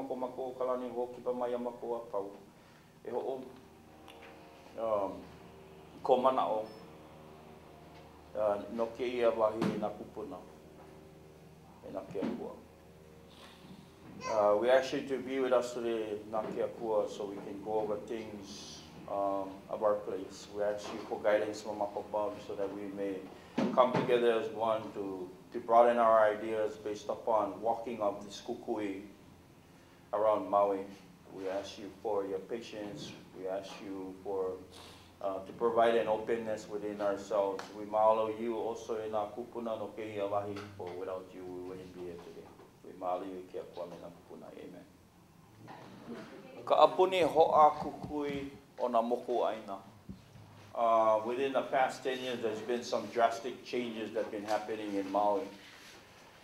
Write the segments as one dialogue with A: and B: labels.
A: Mako kalani hoki pa mai mako a pau. E ho ko manao. No ke ia wahi na kupuna. E na ke akua. We actually to be with us today, na ke akua, so we can go over things of our place. We ask you for guidance from up above so that we may come together as one to broaden our ideas based upon walking of this kukui around Maui. We ask you for your patience. We ask you for to provide an openness within ourselves. We mahalo you also in our kupuna no keia wahi, for without you we wouldn't be here today. We mahalo you kia kwame na kupuna. Amen. Ka apuni ho'a kukui o na moku aina. Within the past 10 years, there's been some drastic changes that have been happening in Maui.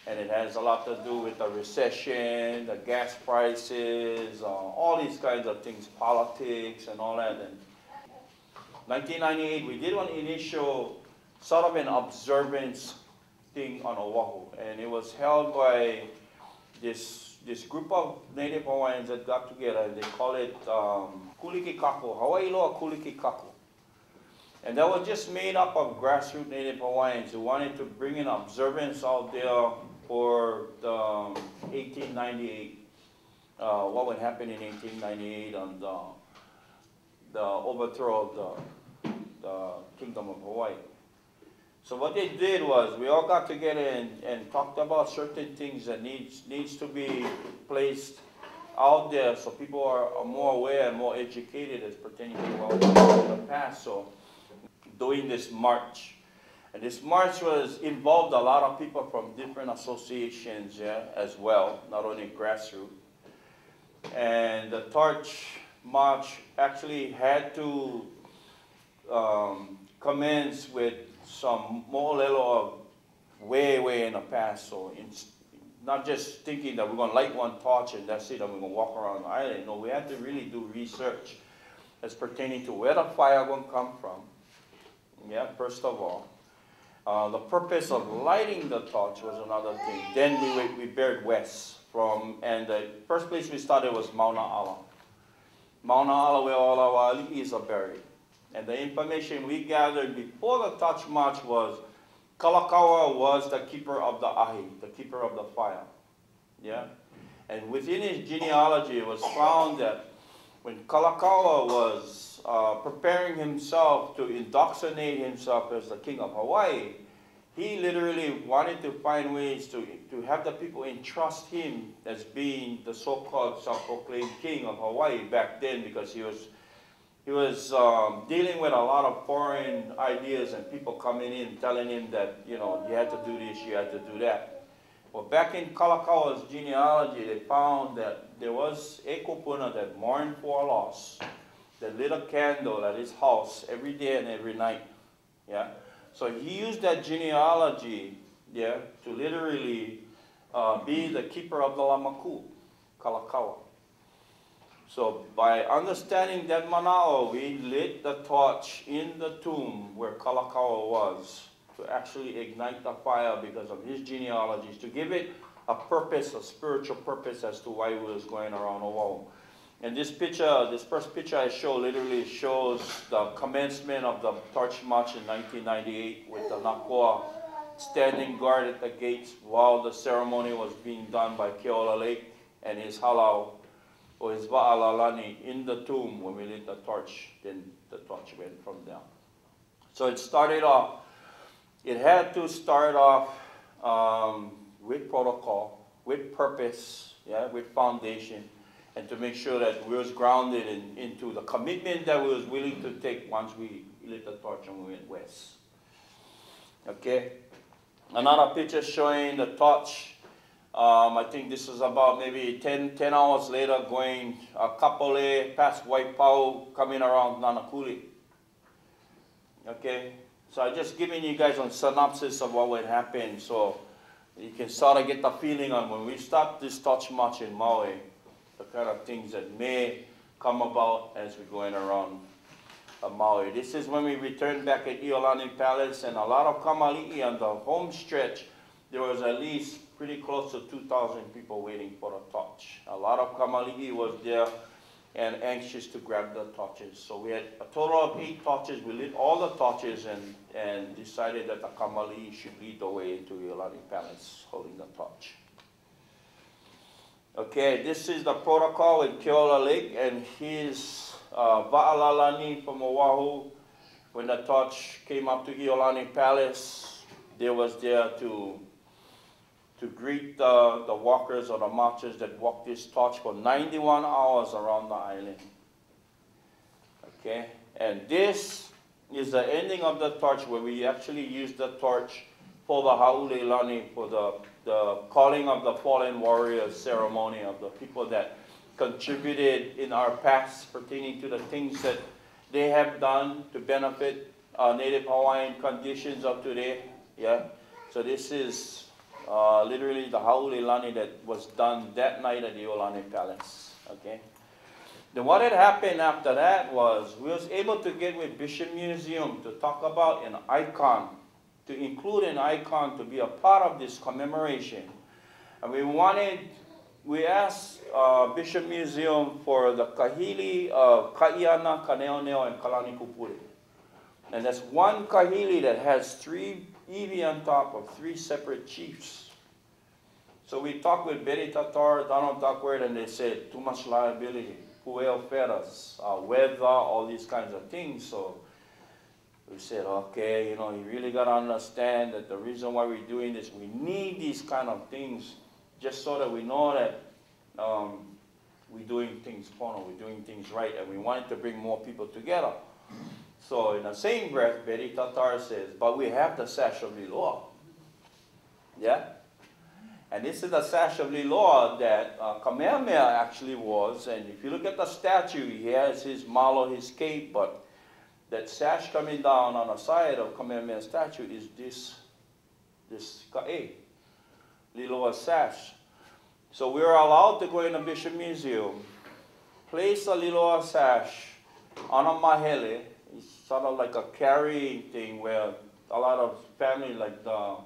A: And it has a lot to do with the recession, the gas prices, all these kinds of things, politics and all that. And 1998, we did one initial sort of an observance thing on Oahu. And it was held by this group of Native Hawaiians that got together, and they call it Kuliki Kapu, Hawaii Loa Kuliki Kapu. And that was just made up of grassroots Native Hawaiians who wanted to bring an observance out there for the 1898, what would happen in 1898 on the overthrow of the Kingdom of Hawaii. So what they did was we all got together and talked about certain things that needs to be placed out there so people are more aware and more educated as pertaining to what was in the past. So doing this march. And this march involved a lot of people from different associations, yeah, as well, not only grassroots. And the torch march actually had to commence with some maoli-native way in the past. So not just thinking that we're going to light one torch and that's it, and we're going to walk around the island. No, we had to really do research as pertaining to where the fire going to come from. Yeah, first of all. The purpose of lighting the torch was another thing. Then we bared west from, and the first place we started was Mauna Ala. Mauna Ala, where all our ali'is are buried. And the information we gathered before the torch march was Kalakaua was the keeper of the ahi, the keeper of the fire. Yeah? And within his genealogy, it was found that when Kalakaua was preparing himself to indoctrinate himself as the king of Hawaii, he literally wanted to find ways to have the people entrust him as being the so-called self-proclaimed king of Hawaii back then, because he was dealing with a lot of foreign ideas and people coming in telling him that, you know, you had to do this, you had to do that. Well, back in Kalakaua's genealogy, they found that there was a kupuna that mourned for a loss, that lit a candle at his house every day and every night. Yeah? So he used that genealogy, yeah, to literally be the keeper of the lamaku, Kalakaua. So by understanding that manao, we lit the torch in the tomb where Kalakaua was to actually ignite the fire because of his genealogies, to give it a purpose, a spiritual purpose as to why he was going around Oahu. And this picture, this first picture I show literally shows the commencement of the torch march in 1998 with the Nakoa standing guard at the gates while the ceremony was being done by Keeaumoku and his halau, or his Iolani, in the tomb when we lit the torch. Then the torch went from there. So it started off, it had to start off with protocol, with purpose, yeah, with foundation, and to make sure that we was grounded into the commitment that we was willing to take once we lit the torch and we went west. Okay? Another picture showing the torch. I think this is about maybe 10 hours later, going Kapole, past Waipau, coming around Nanakuli. Okay? So I'm just giving you guys a synopsis of what would happen, so you can sort of get the feeling on when we start this torch march in Maui, the kind of things that may come about as we're going around Maui. This is when we return back at Iolani Palace, and a lot of kamali'i on the home stretch there was at least pretty close to 2,000 people waiting for the torch. A lot of kamali'i was there and anxious to grab the torches. So we had a total of 8 torches. We lit all the torches and decided that the kamali'i should lead the way into Iolani Palace holding the torch. Okay, this is the protocol with Keeaumoku and his Va'alalani from Oahu. When the torch came up to Iolani Palace, they was there to greet the walkers or the marchers that walked this torch for 91 hours around the island. Okay, and this is the ending of the torch where we actually use the torch for the ha'ulilani, for the calling of the fallen warriors ceremony of the people that contributed in our past pertaining to the things that they have done to benefit Native Hawaiian conditions of today. Yeah, so this is literally the ha'ulilani that was done that night at the Iolani Palace. Okay. Then what had happened after that was we was able to get with Bishop Museum to talk about an icon, to include an icon to be a part of this commemoration. And we asked Bishop Museum for the kahili of Kaiana, Kaneoneo, and Kalani Kupule. And that's one kahili that has 3 iwi on top of 3 separate chiefs. So we talked with Betty Tatar, Donald Duckworth, and they said too much liability, puel feras, weather, all these kinds of things. So we said, okay, you know, you really got to understand that the reason why we're doing this, we need these kind of things just so that we know that we're doing things fun, we're doing things right, and we wanted to bring more people together. So in the same breath, Betty Tatar says, but we have the sash of Liloa. Yeah? And this is the sash of Liloa that Kamehameha actually was. And if you look at the statue, he has his malo, his cape, but that sash coming down on the side of Kamehameha's statue is this ka'e, Liloa sash. So we were allowed to go in the Bishop Museum, place a Liloa sash on a mahele. It's sort of like a carrying thing where a lot of families, like the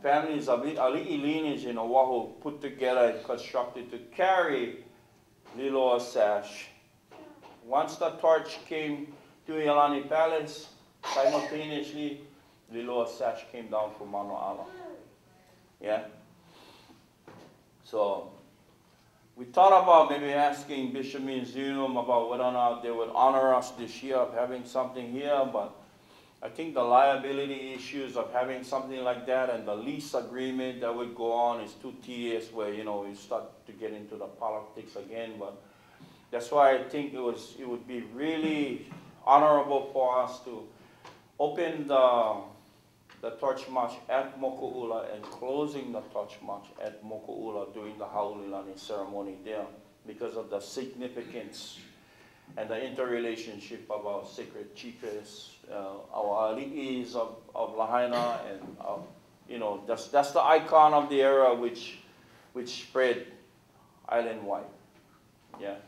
A: families of ali'i lineage in Oahu, put together and constructed to carry Liloa sash. Once the torch came to Iolani Palace, simultaneously Liloa sash came down from Mano'ala. Yeah? So we thought about maybe asking Bishop Museum about whether or not they would honor us this year of having something here, but I think the liability issues of having something like that and the lease agreement that would go on is too tedious where, you know, we start to get into the politics again. But that's why I think it would be really honorable for us to open the torch march at Moku'ula and closing the torch march at Moku'ula during the ha'ulilani ceremony there because of the significance and the interrelationship of our sacred chiefs, our ali'is of Lahaina, and you know, that's the icon of the era which spread island-wide. Yeah.